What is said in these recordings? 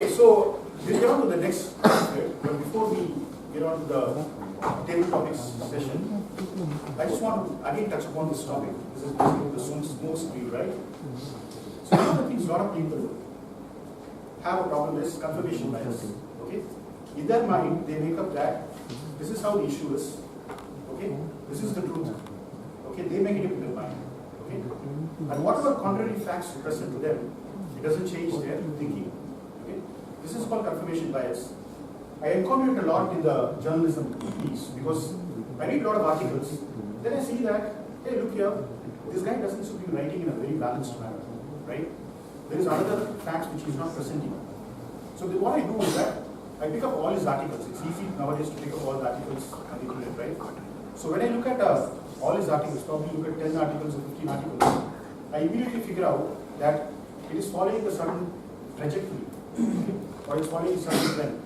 So we'll get on to the next bit, but before we get on to the table topics session, I just want to again touch upon this topic. This is basically the smoke screen, right? So one of the things a lot of people have a problem is confirmation bias. Okay? In their mind, they make up that this is how the issue is. Okay? This is the truth. Okay? They make it up in their mind. Okay? And whatever contrary facts present to them, it doesn't change their thinking. Okay? This is called confirmation bias. I encounter it a lot in the journalism piece because I read a lot of articles. Then I see that, hey, look here, this guy doesn't seem to be writing in a very balanced manner, right? There is another fact which he is not presenting. So what I do is that I pick up all his articles. It's easy nowadays to pick up all the articles on the internet, right? So when I look at all his articles, probably look at 10 articles or 15 articles, I immediately figure out that it is following a certain trajectory, or it's following a certain trend,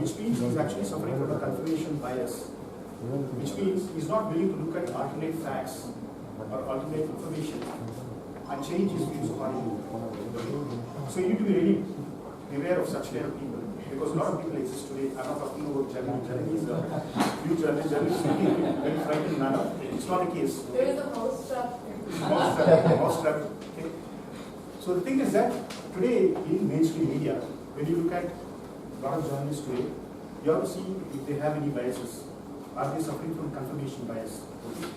which means he's actually suffering from a confirmation bias, which means he's not willing to look at alternate facts or alternate information and change his views accordingly. So you need to be really beware of such kind of people, because a lot of people exist today. I'm not talking about journalism. Journalism is speaking in a very frightened manner. It's not the case. There is a mouse trap. Mouse trap. Okay. So the thing is that today in mainstream media, when you look at a lot of journalists today, you have to see if they have any biases. Are they suffering from confirmation bias? Okay.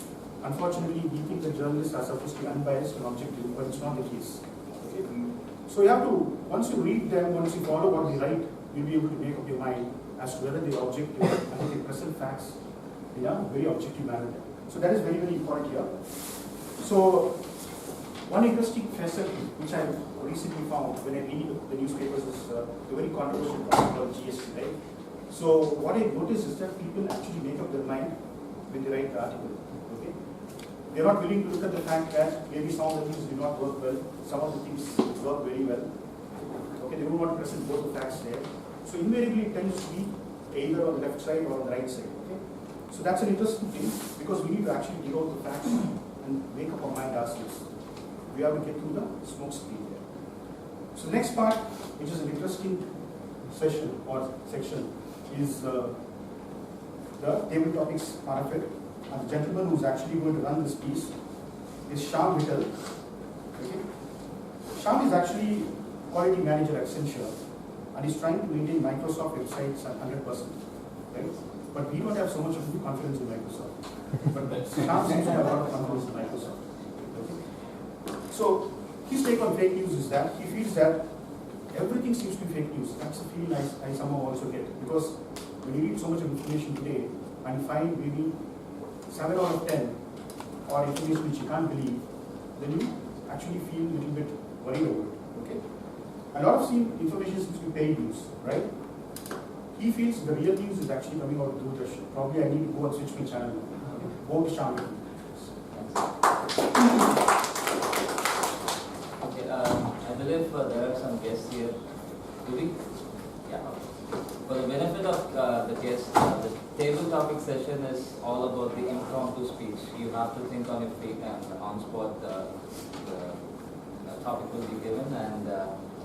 Unfortunately, we think that journalists are supposed to be unbiased and objective, but it's not the case. Okay. So you have to, once you read them, once you follow what they write, you'll be able to make up your mind as to whether they are objective and they present facts in a very objective manner. So that is very, very important here. So one interesting facet which I recently found when I read the newspapers is a very controversial topic called GST, right? So what I noticed is that people actually make up their mind when they write the article. Okay? They're not willing to look at the fact that maybe some of the things do not work well, some of the things work very well. Okay, they don't want to present both the facts there. So invariably it tends to be either on the left side or on the right side. Okay? So that's an interesting thing because we need to actually dig out the facts and make up our mind ourselves. We have to get through the smoke screen there. So the next part, which is an interesting session or section, is the table topics part of it. And the gentleman who's actually going to run this piece is Shyam Vittal. Okay? Shyam is actually quality manager at Accenture, and he's trying to maintain Microsoft websites at 100%. Right? But we don't have so much of confidence in Microsoft. But Shyam seems to have a lot of confidence in Microsoft. Okay? So his take on fake news is that he feels that everything seems to be fake news. That's a feeling I somehow also get. Because when you read so much of information today and you find maybe 7 out of 10 or information which you can't believe, then you actually feel a little bit worried over it. Okay? A lot of information seems to be paid news, right? He feels the real news is actually coming out of Doordarshan. Probably I need to go and switch my channel. Okay? Go to Shyam. Okay, I believe there are some guests here. Do we? Yeah. For the benefit of the guests, the table topic session is all about the impromptu speech. You have to think on your feet and on spot the topic will be given, and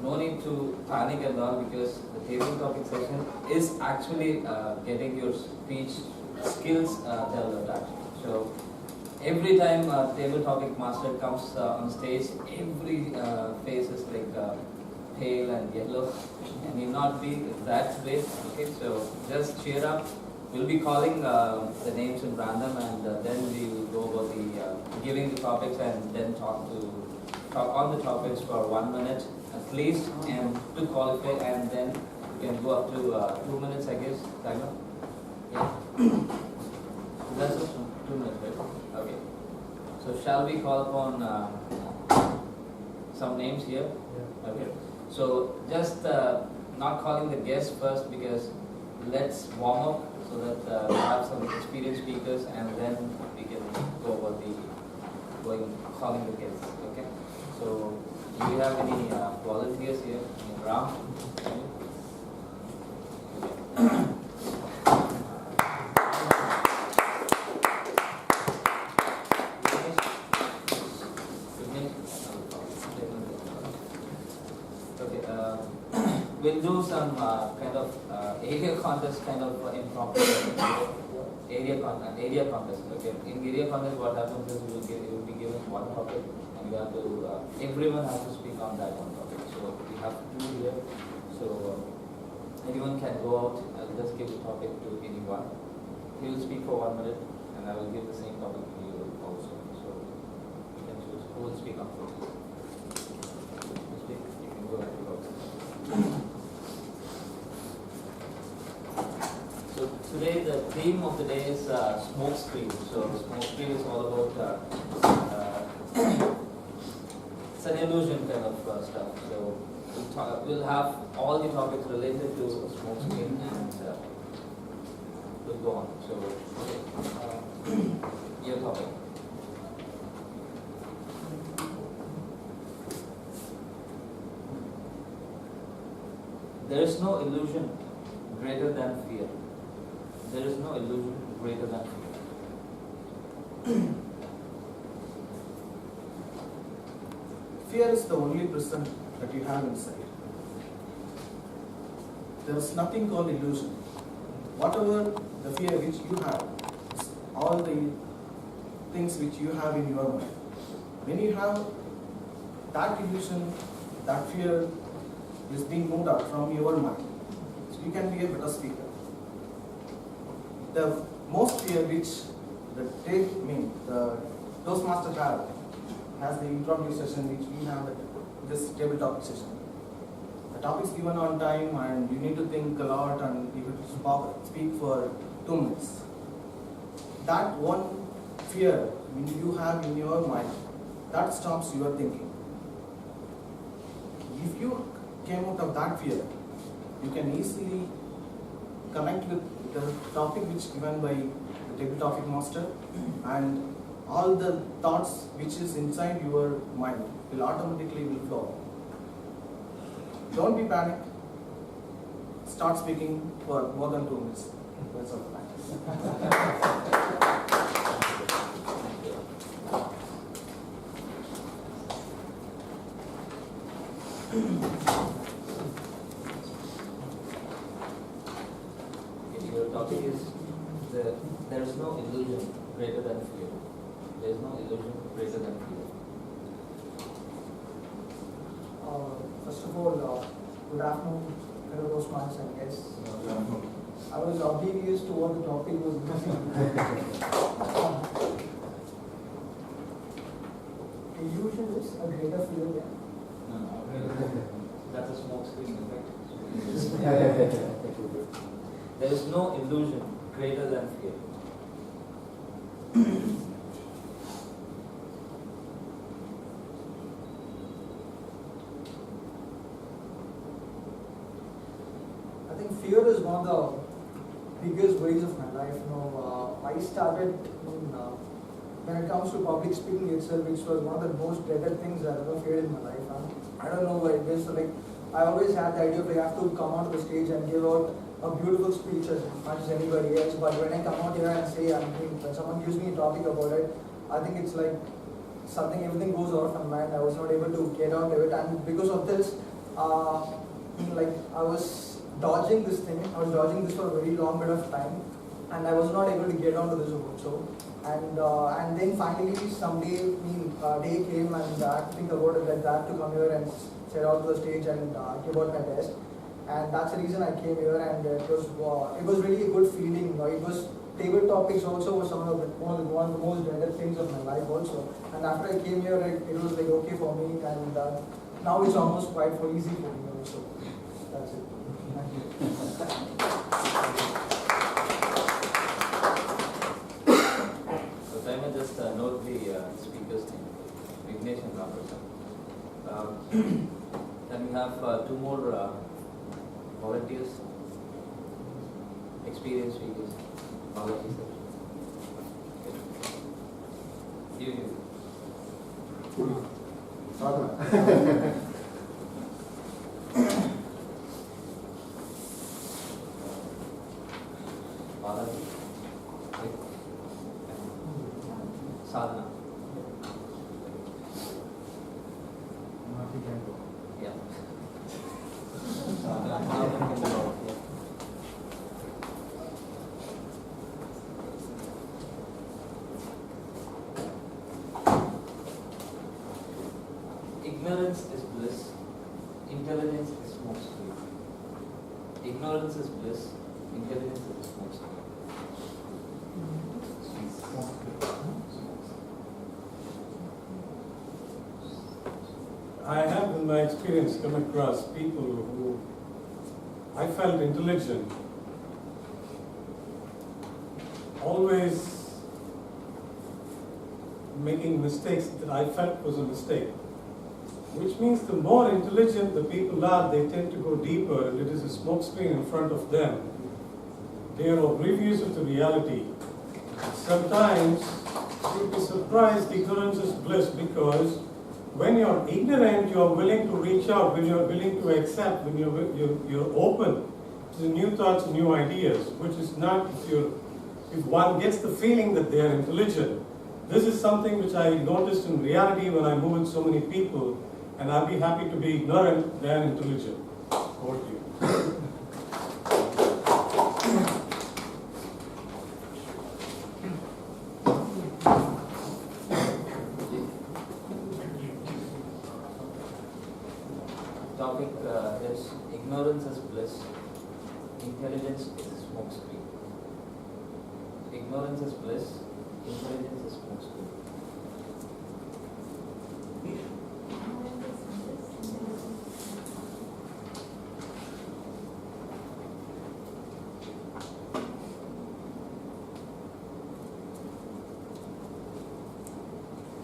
no need to panic and all, because the table topic session is actually getting your speech skills developed actually. So every time a table topic master comes on stage, every face is like pale and yellow, and may not be that way. Okay, so just cheer up. We'll be calling the names in random, and then we will go about the giving the topics and then talk on the topics for 1 minute at least, and to qualify, and then we can go up to 2 minutes, I guess. Timer? Yeah. That's just 2 minutes, right? Okay. So shall we call upon some names here? Yeah. Okay. So just not calling the guests first, because let's warm up so that we have some experienced speakers, and then we can go about calling the guests. Okay. So do you have any volunteers here? Ram? Okay. We'll do some some kind of area contest kind of impromptu area contest. Okay, in area contest, what happens is you will be given one topic, and you have to everyone has to speak on that one topic. So we have two here. So anyone can go out. I'll just give the topic to anyone. He will speak for 1 minute, and I will give the same topic to you also. So you can choose who will speak on first. You speak. You can go ahead. So today the theme of the day is smoke screen. So smoke screen is all about it's an illusion kind of stuff. So we'll have all the topics related to smoke screen and we'll go on. So your topic. There is no illusion greater than fear. There is no illusion greater than fear. Fear is the only prison that you have inside. There is nothing called illusion. Whatever the fear which you have, is all the things which you have in your mind. When you have that illusion, that fear is being moved out from your mind, so you can be a better speaker. The most fear which the Toastmasters has the impromptu session which we have at this table topic session. The topic is given on time and you need to think a lot and you will speak for 2 minutes. That one fear you have in your mind, that stops your thinking. If you came out of that fear, you can easily connect with the topic which is given by the table topic master, and all the thoughts which is inside your mind will automatically flow. Don't be panicked. Start speaking for more than 2 minutes. That's all. Your topic is there is no illusion greater than fear. There is no illusion greater than fear. First of all, good afternoon, fellow Toastmasters and guests. I was oblivious to what the topic was illusion is a greater fear than. That's a smoke screen effect. There is no illusion greater than fear. I think fear is one of the biggest ways of my life. I started when it comes to public speaking itself, which was one of the most dreaded things I've ever feared in my life. I don't know what it is. So I always had the idea of I have to come onto the stage and give out a beautiful speech as much as anybody else. But when I come out here and say, when someone gives me a topic about it, I think it's like everything goes out of my mind. I was not able to get out of it, and because of this, I was dodging this thing. I was dodging this for a very long period of time, and I was not able to get onto this also. And then finally someday day came and I had to think about it like that, to come here and set out to the stage and give out my best. And that's the reason I came here, and it was really a good feeling. It was table topics also was one of the most dreaded things of my life also. And after I came here, it was like okay for me, and now it's almost quite easy for me also. That's it. Thank you. So I may just note the speaker's name, Vignesh and Ramakrishnan. Then we have 2 more volunteers, experienced speakers, volunteers. You. Sadhana. Yeah. ignorance is bliss, intelligence is smoke screen. I have in my experience come across people who I felt intelligent, always making mistakes that I felt was a mistake. Which means the more intelligent the people are, they tend to go deeper, and it is a smoke screen in front of them. They are oblivious of the reality. Sometimes you'll be surprised ignorance is bliss, because when you're ignorant, you're willing to reach out, when you're willing to accept, when you're open to the new thoughts and new ideas, which is not if one gets the feeling that they are intelligent. This is something which I noticed in reality when I move with so many people, and I'll be happy to be ignorant than intelligent. Over to you. Topic is ignorance is bliss, intelligence is a smoke screen. Ignorance is bliss, intelligence is smoke screen.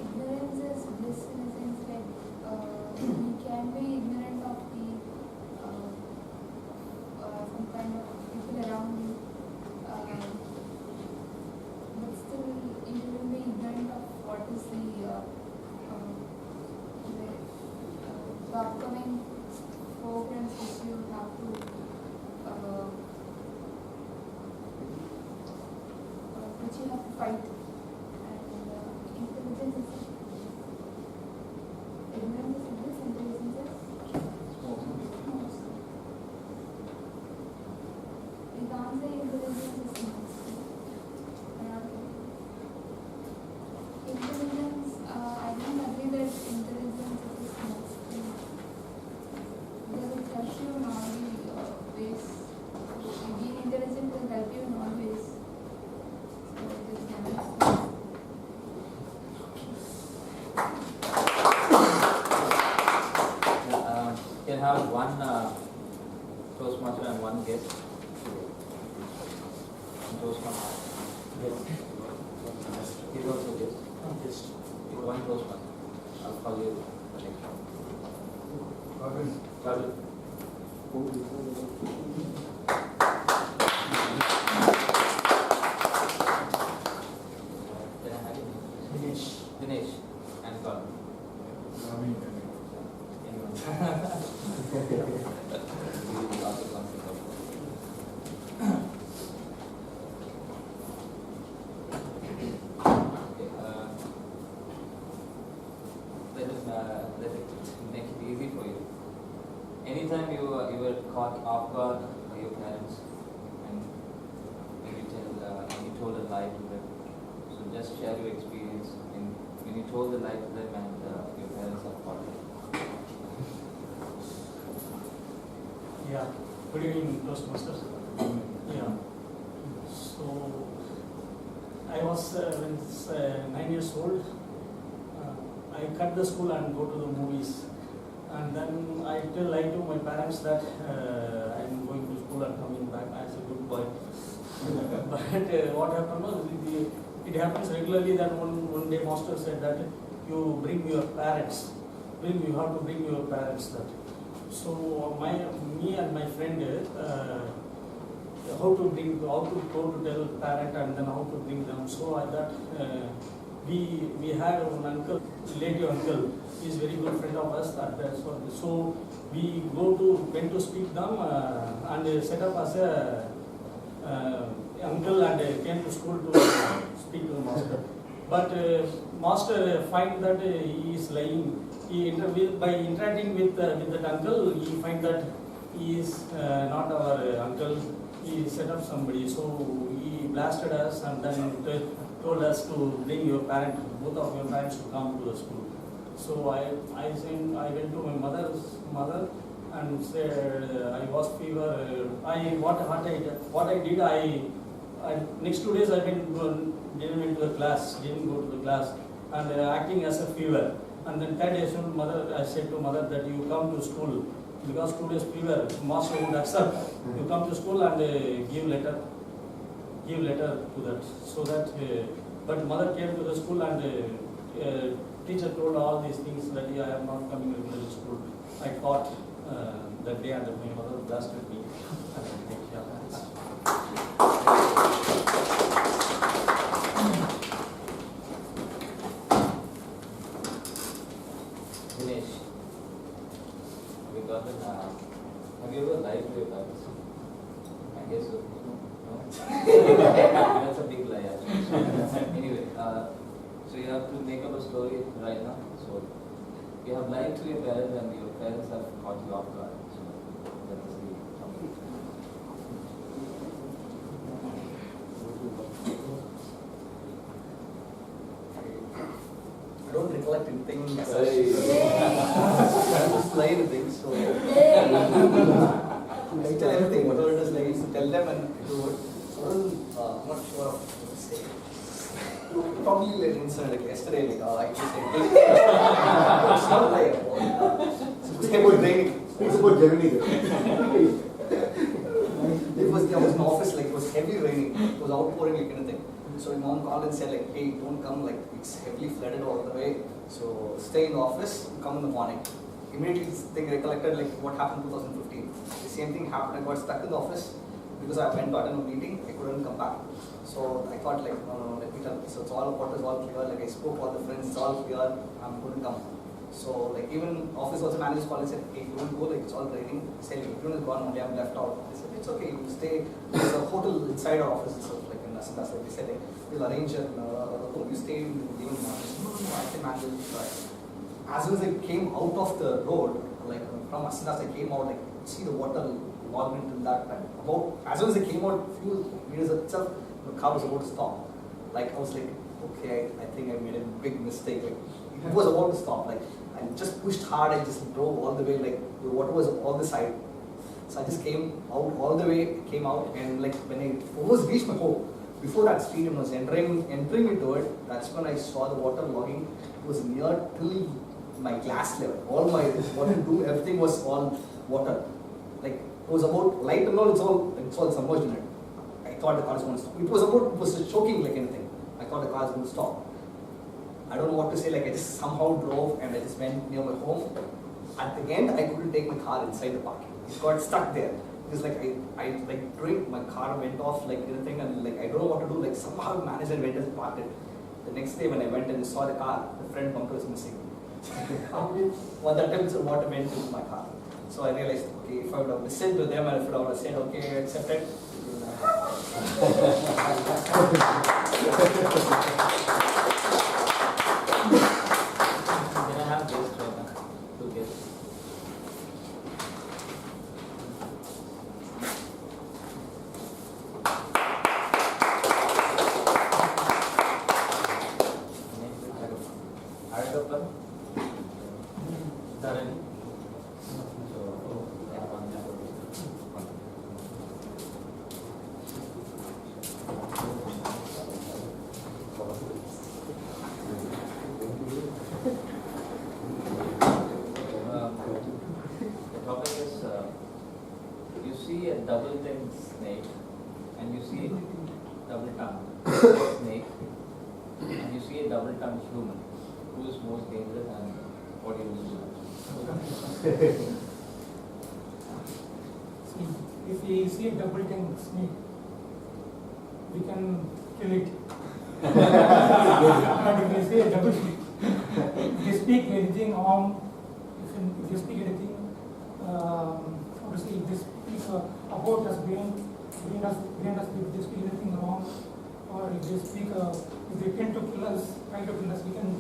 Ignorance is bliss in a sense like you can be ignorant of the some kind of people around you, but still you will be ignorant of what is the upcoming programs which you have to fight. And intelligence is ignorance is bliss, intelligence is you can't say intelligence is intelligence, I don't agree that intelligence is a smoke screen. Because it helps you in all the ways. Being intelligent will help you in all ways. So it is never. Can have one Toastmaster and one guest. Toastmaster. Yes. He's also guest. Yes. One Toastmaster. I'll call you the next one. Pardon. Can I have it? Dinesh and Pardon. Let it make it easy for you. Anytime you were caught off guard by your parents and you told a lie to them, so just share your experience when you told the lie to them and your parents are caught. Yeah, good evening, Toastmasters. Yeah, so I was 9 years old. I cut the school and go to the movies, and then I tell lie to my parents that I'm going to school and coming back as a good boy. But what happened was it happens regularly that one day master said that you bring your parents, you have to bring your parents that. So me and my friend how to go to tell parent and then how to bring them. So I thought we had one uncle, relative uncle. He is very good friend of us. So we went to speak them and set up as a uncle and came to school to speak to the master. But master find that he is lying. By interacting with that uncle, he find that he is not our uncle. He set up somebody. So he blasted us and then told us to bring your parent, both of your parents to come to the school. So I went to my mother's mother and said I was fever. What I did, I next 2 days I didn't go to the class, and acting as a fever. And then 3rd day, I said to mother that you come to school because 2 days fever, master would accept. You come to school and give letter to that, so that. But mother came to the school and teacher told all these things that I am not coming regularly to school. I thought that day and my mother blasted me. Dinesh, we got it. Have you ever lied to your parents? I guess so. No? That's a big lie, actually. Anyway, so you have to make up a story right now. So you have lied to your parents and your parents have caught you off guard. So that is the topic. I don't recollect anything as such. I'm just lying to things, so I tell everything, whatever it is, like I used to tell them and do it. So I'm not sure of what to say. Probably like incident like yesterday, like I just said, it's not like it's about raining. It's about Germany. I was in office, like it was heavy raining, it was outpouring like anything. So my mom called and said like, hey, don't come, like it's heavily flooded all the way. So stay in the office, come in the morning. Immediately they recollected like what happened in 2015. The same thing happened. I got stuck in the office because I went to attend a meeting. I couldn't come back. So I thought like, no, let me tell. So it's all, what is all clear. Like I spoke to all the friends, it's all clear. I'm going to come. So like even office also managers called and said, hey, you don't go, like it's all raining. I said, everyone is gone, only I'm left out. They said, it's okay, you stay. There's a hotel inside our office itself, like in Nasandas. Like they said, like, we'll arrange a room, you stay in the evening. I can manage it. As soon as I came out of the road, like from Nasandas, I came out, like see the water logged into that time. About as soon as I came out, few meters itself, the car was about to stop. Like I was like, okay, I think I made a big mistake. Like it was about to stop. Like I just pushed hard. I just drove all the way. Like the water was all the side. So I just came out all the way. Came out and like when I almost reached my home, before that street and was entering into it, that's when I saw the water logging. It was near till my glass level. All my water do everything was all water. Like it was about light and all. It's all submerged in it. I thought the car was going to stop. It was choking like anything. I thought the car was going to stop. I don't know what to say. Like I just somehow drove and I just went near my home. At the end, I couldn't take my car inside the parking. It got stuck there. Because like I like drink, my car went off like anything, and like I don't know what to do. Like somehow the manager went and parked it. The next day when I went and saw the car, the front bumper was missing. Well, that time the water went into my car. So I realized, okay, if I would have listened to them and if I would have said, okay, accept it. Can I have this right now? 2 guests. Aradappan? Dharani? The topic is you see a double-tongued snake and you see a double-tongued snake and you see a double-tongued human. Who is most dangerous and what do you do? If we see a double-tongued snake, we can kill it. But if we see a double snake, if they speak anything wrong, if they speak anything, obviously if they speak about us, behind us, if they speak anything wrong, or if they speak, if they tend to kill us, try to kill us, we can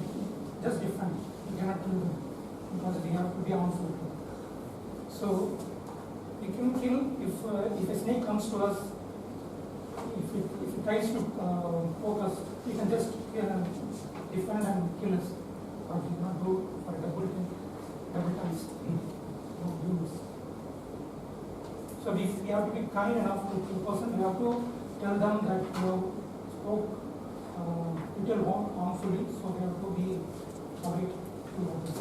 just defend. We cannot kill them because they have to be harmful. So we can kill if a snake comes to us. If it tries to poke us, we can just defend and kill us. But we cannot go for double times. Don't do this. So we have to be kind enough to the person. We have to tell them that you spoke little harmfully, so they have to be polite to others.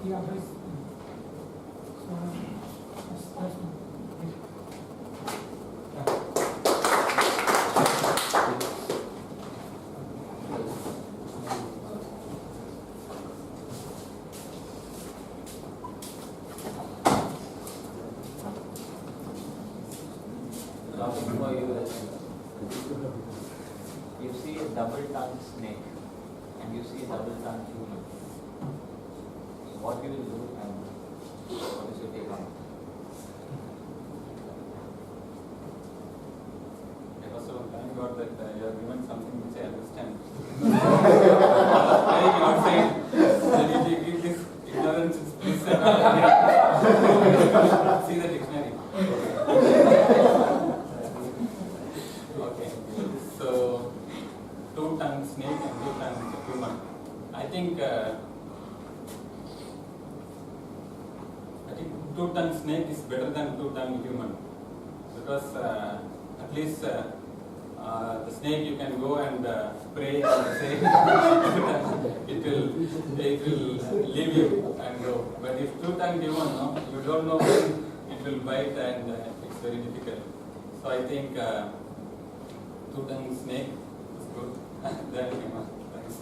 Yeah, that's Topic for you is, you see a double-tongued snake and you see a double-tongued human. What you will do and what is your take on it? First of all, thank God that you have given something which I understand. I cannot say that if you give this ignorance is bliss and see the dictionary. Okay, so two-tongued snake and two-tongued human. I think two-tongued snake is better than two-tongued human, because at least the snake you can go and pray and say it will leave you and go. But if two-tongued human, no, you don't know when it will bite and it's very difficult. So I think two-tongued snake is good than human. Thanks.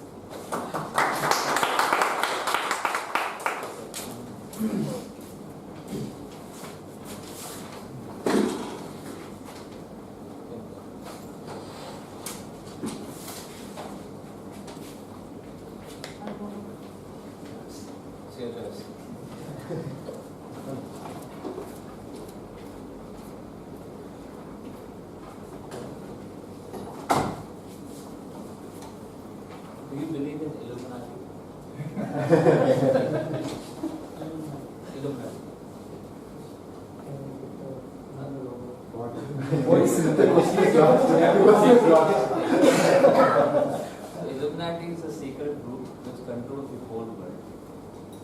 It's your choice. Do you believe in Illuminati? Illuminati. What is the question? Illuminati is a secret group which controls the whole world.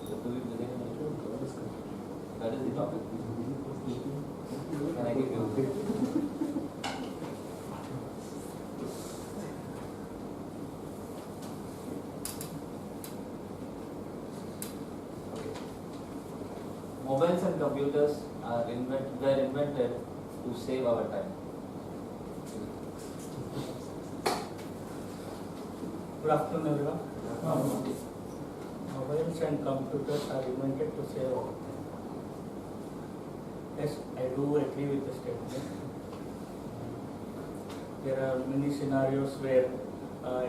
So do you believe in it? That is the topic. Can I give you? Mobiles and computers were invented to save our time. Good afternoon, everyone. Mobiles and computers are invented to save our time. Yes, I do agree with the statement. There are many scenarios where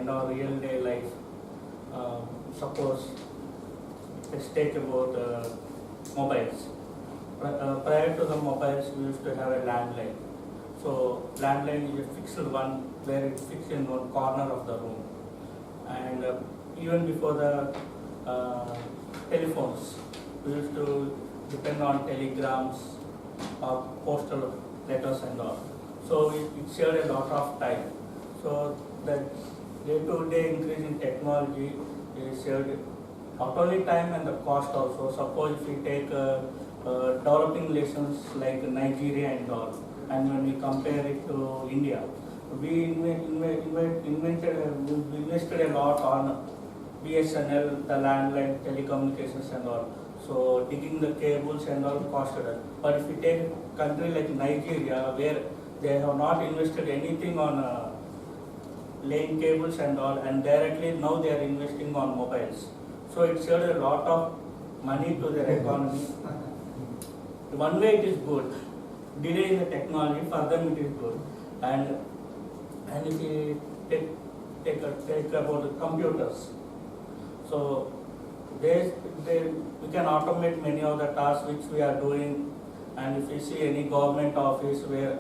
in our real day life, suppose let's take about mobiles. Prior to the mobiles, we used to have a landline. So landline is a fixed one where it's fixed in one corner of the room. And even before the telephones, we used to depend on telegrams or postal letters and all. So it saved a lot of time. So the day-to-day increase in technology is saved not only time and the cost also. Suppose if we take developing nations like Nigeria and all, and when we compare it to India, we invested a lot on BSNL, the landline telecommunications and all. So digging the cables and all costed us. But if we take a country like Nigeria, where they have not invested anything on laying cables and all, and directly now they are investing on mobiles. So it saved a lot of money to their economy. One way it is good. Delay in the technology, for them it is good. And if we take about the computers, so we can automate many of the tasks which we are doing. And if we see any government office where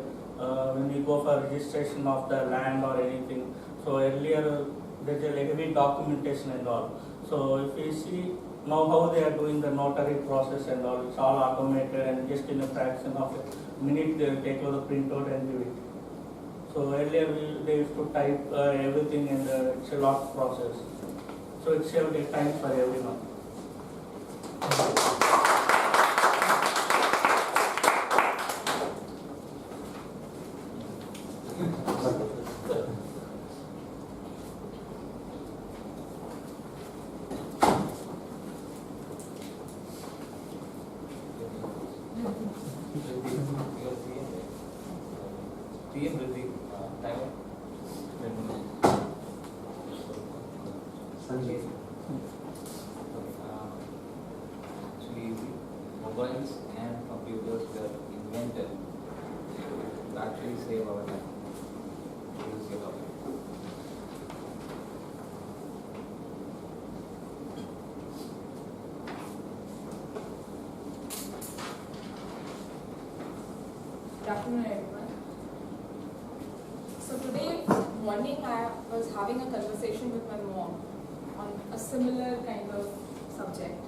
when we go for registration of the land or anything, so earlier there's a heavy documentation and all. So if we see now how they are doing the notary process and all, it's all automated, and just in a fraction of a minute they will take out the printout and give it. So earlier they used to type everything, and it's a long process. So it saved the time for everyone. be in Medley. Time. Sanjay. Actually, mobiles and computers were invented to actually save our time. To save our time. Good afternoon, everyone. So today morning I was having a conversation with my mom on a similar kind of subject,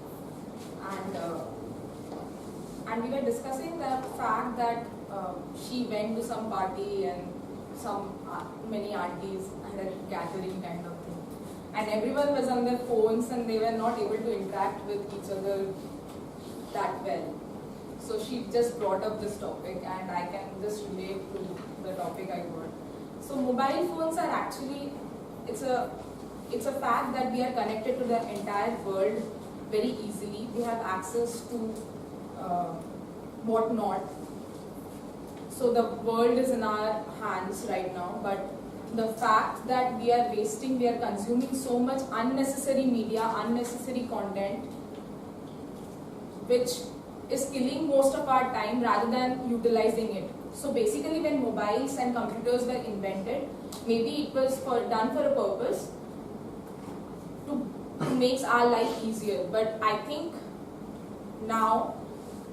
and we were discussing the fact that she went to some party and some many aunties had a gathering kind of thing, and everyone was on their phones and they were not able to interact with each other that well. So she just brought up this topic and I can just relate to the topic I got. So mobile phones are actually, it's a fact that we are connected to the entire world very easily. We have access to whatnot. So the world is in our hands right now, but the fact that we are consuming so much unnecessary media, unnecessary content, which is killing most of our time rather than utilizing it. So basically when mobiles and computers were invented, maybe it was done for a purpose to make our life easier. But I think now,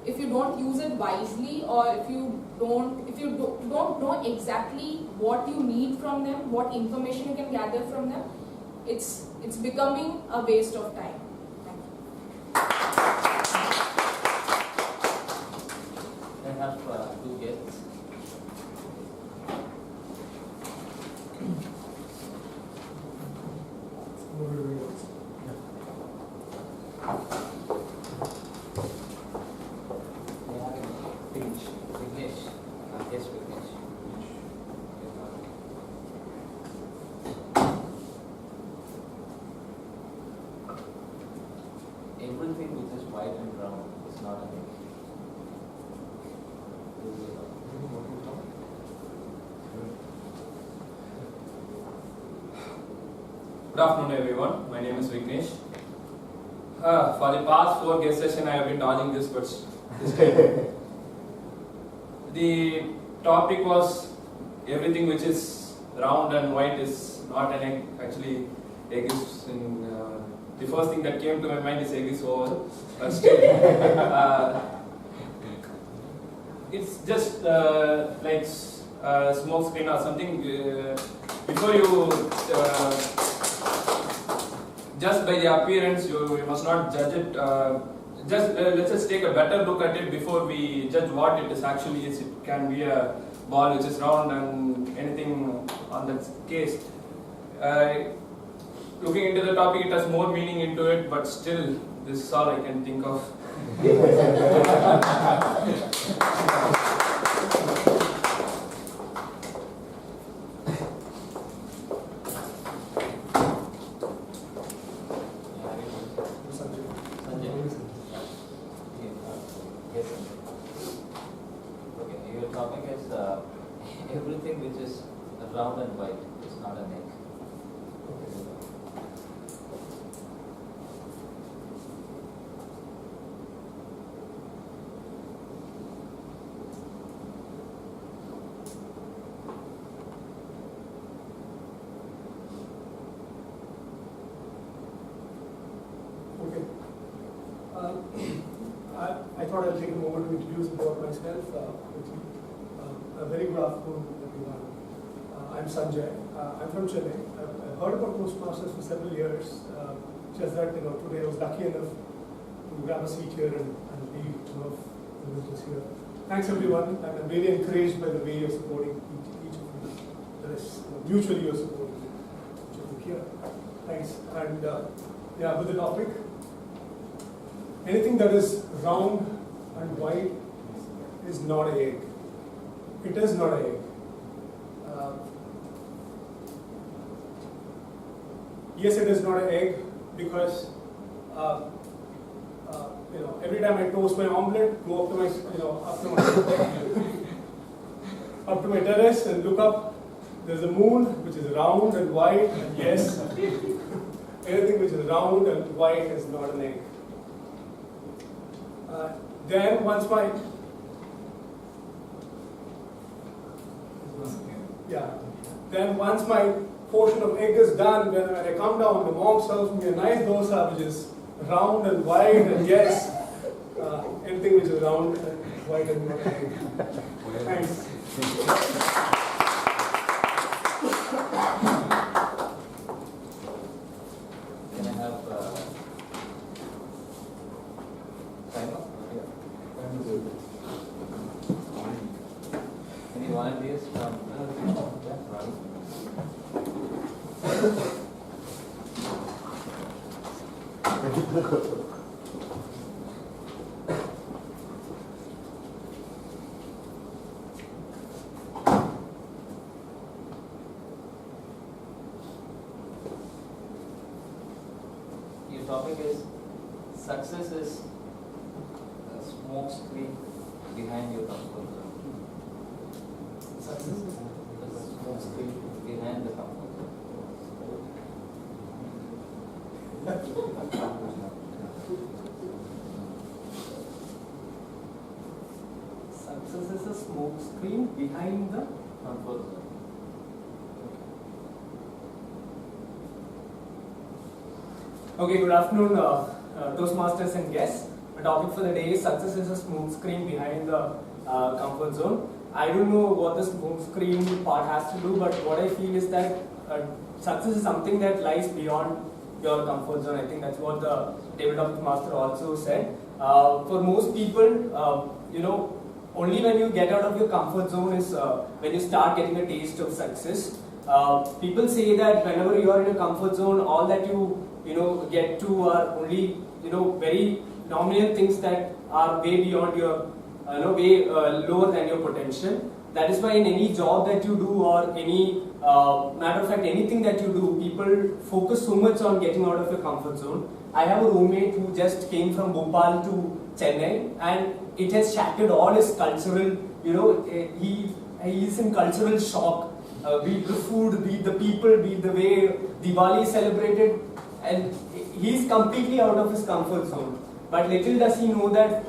if you don't use it wisely, or if you don't know exactly what you need from them, what information you can gather from them, it's becoming a waste of time. Thank you. I have two guests. Vignesh. Yes, Vignesh. Everything which is white and brown is not a thing. Good afternoon, everyone. My name is Vignesh. For the past 4 guest sessions, I have been dodging this, but this time the topic was everything which is round and white is not an egg. Actually, egg is in. The first thing that came to my mind is egg is oval, but still, it's just like smoke screen or something. Before you. Just by the appearance, you must not judge it. Let's just take a better look at it before we judge what it is actually is. It can be a ball which is round and anything on that case. Looking into the topic, it has more meaning into it, but still, this is all I can think of. Everything which is round and white is not an egg. Okay. I thought I'd take a moment to introduce about myself quickly. A very good afternoon, everyone. I'm Sanjay. I'm from Chennai. I've heard about Toastmasters for several years. Just that today I was lucky enough to grab a seat here and be one of the visitors here. Thanks everyone. I'm really encouraged by the way you're supporting each of you. That is, mutually you're supporting each of you here. Thanks. And yeah, with the topic, anything that is round and white is not an egg. It is not an egg. Yes, it is not an egg because every time I toast my omelette, go up to my up to my terrace and look up. There's a moon which is round and white, and yes, anything which is round and white is not an egg. Then once my portion of egg is done, when I come down, the mom serves me a nice dosa which is round and white, and yes, anything which is round and white and not an egg. Thanks. Can I have timer? Any volunteers from Rani? Your topic is success is a smoke screen behind your comfort zone. Success is a smoke screen behind the comfort zone. Success is a smoke screen behind the Comfort zone. Okay, good afternoon, Toastmasters and guests. The topic for the day is success is a smoke screen behind the comfort zone. I don't know what the smoke screen part has to do, but what I feel is that success is something that lies beyond your comfort zone. I think that's what the tabletop master also said. For most people, only when you get out of your comfort zone is when you start getting a taste of success. People say that whenever you are in a comfort zone, all that you get to are only very nominal things that are way beyond your way lower than your potential. That is why in any job that you do, or any matter of fact anything that you do, people focus so much on getting out of your comfort zone. I have a roommate who just came from Bhopal to Chennai, and it has shattered all his cultural, he is in cultural shock. Be it the food, be it the people, be it the way Diwali is celebrated, and he is completely out of his comfort zone. But little does he know that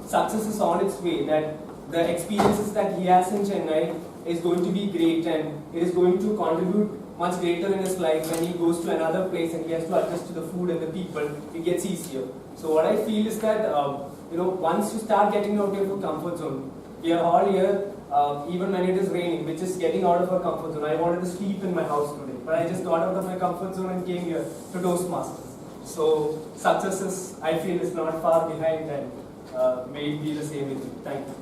success is on its way, that the experiences that he has in Chennai is going to be great, and it is going to contribute much greater in his life. When he goes to another place and he has to adjust to the food and the people, it gets easier. So what I feel is that once you start getting out of your comfort zone, we are all here, even when it is raining, which is getting out of our comfort zone. I wanted to sleep in my house today, but I just got out of my comfort zone and came here to Toastmasters. So success is, I feel, is not far behind, and may it be the same with you. Thank you.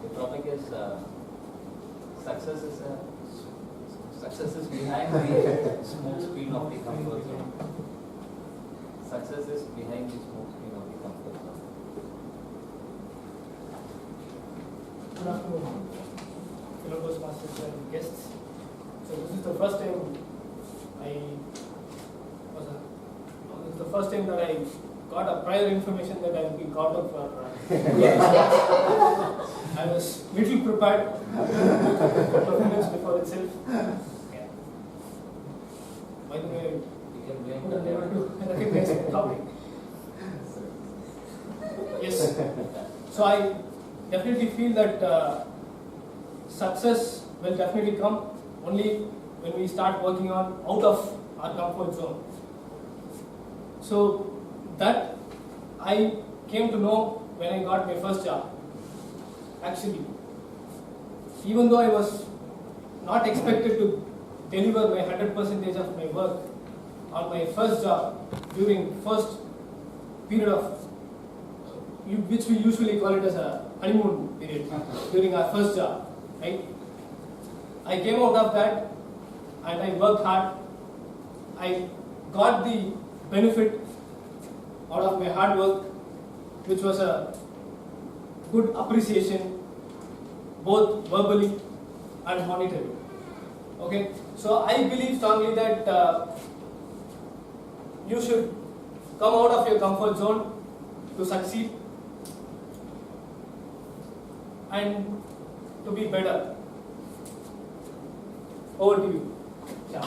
The topic is success is behind the smoke screen of the comfort zone. Success is behind the smoke screen of the comfort zone. Good afternoon, fellow Toastmasters and guests. So this is the first time that I got a prior information that I'll be called up for. I was little prepared, a couple of minutes before itself. Yeah. By the way, You can blame I the never devil. to recognize the topic. Yes. So I definitely feel that success will definitely come only when we start working on out of our comfort zone. So that I came to know when I got my first job. Actually, even though I was not expected to deliver my 100% of my work on my first job during first period of which we usually call it as a honeymoon period during our first job, right? I came out of that and I worked hard. I got the benefit out of my hard work, which was a good appreciation, both verbally and monetarily. Okay. So I believe strongly that you should come out of your comfort zone to succeed and to be better. Over to you. Yeah.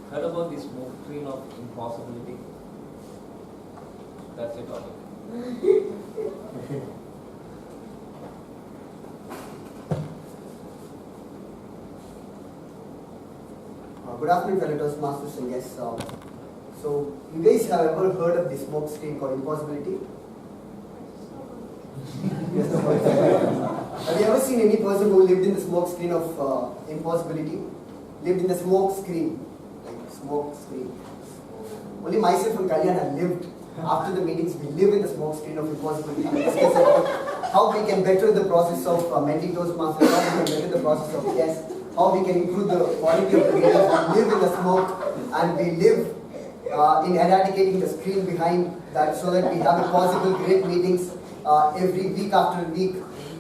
Heard about the smoke screen of impossibility? That's the topic. Good afternoon, fellow Toastmasters and guests. So, you guys have ever heard of the smoke screen called impossibility? Yes, no. Have you ever seen any person who lived in the smoke screen of impossibility? Lived in the smoke screen, like smoke screen. Only myself and Kalyan have lived. After the meetings, we live in the smoke screen of impossibility. We discuss about how we can better the process of Medley Toastmasters, how we can better the process of guests, how we can improve the quality of the meetings. We live in the smoke, and we live in eradicating the screen behind that, so that we have a possible great meetings every week after week,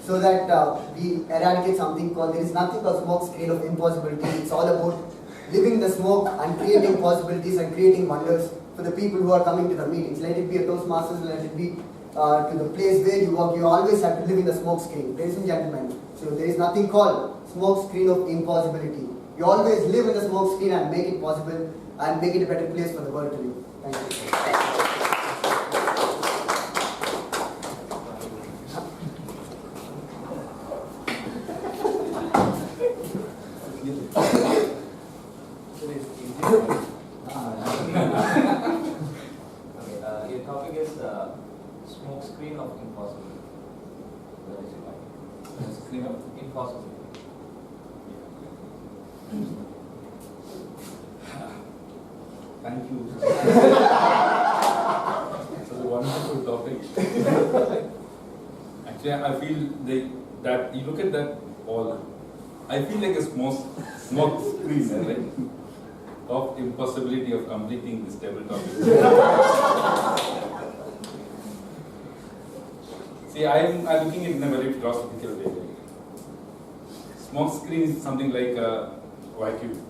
so that we eradicate something called, there is nothing called smoke screen of impossibility. It's all about living in the smoke and creating possibilities and creating wonders for the people who are coming to the meetings. Let it be a Toastmasters, let it be to the place where you work. You always have to live in the smoke screen. Ladies and gentlemen, so there is nothing called smoke screen of impossibility. You always live in the smoke screen and make it possible and make it a better place for the world to live. Thank you. Your topic is smoke screen of impossibility. That is your topic. Screen of impossibility. Thank you. It's a wonderful topic. Actually, I feel that you look at that wall, I feel like a smoke screen, right? Of impossibility of completing this table topic. See, I'm looking at it in a very philosophical way. Smoke screen is something like a vacuum.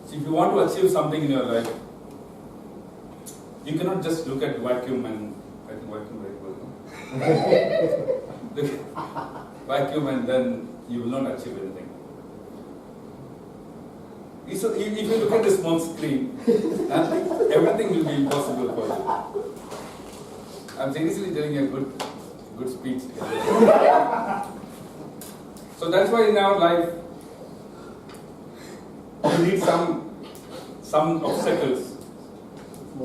So if you want to achieve something in your life, you cannot just look at vacuum and I think vacuum very well. Look at vacuum and then you will not achieve anything. So if you look at the smoke screen, everything will be impossible for you. I'm seriously telling a good speech. So that's why in our life we need some obstacles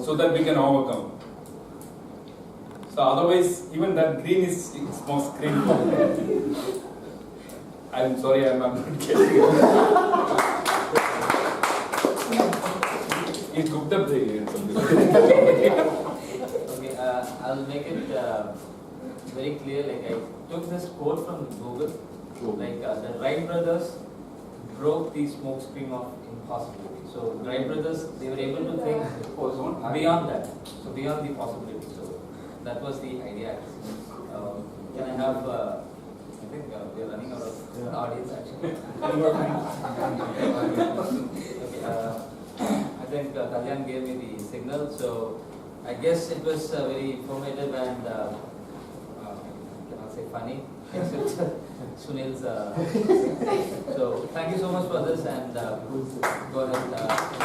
so that we can overcome. So otherwise, even that green is smoke screen. I'm sorry, I'm not getting it. He cooked up the Okay, I'll make it very clear. Like I took this quote from Google. Like the Wright brothers broke the smoke screen of impossibility. So Wright brothers, they were able to think beyond that. So beyond the possibility. So that was the idea. Can I have? I think we are running out of audience actually. Okay. I think Kalyan gave me the signal, so I guess it was very informative and cannot say funny, except Sunil's. So thank you so much for this, and go ahead.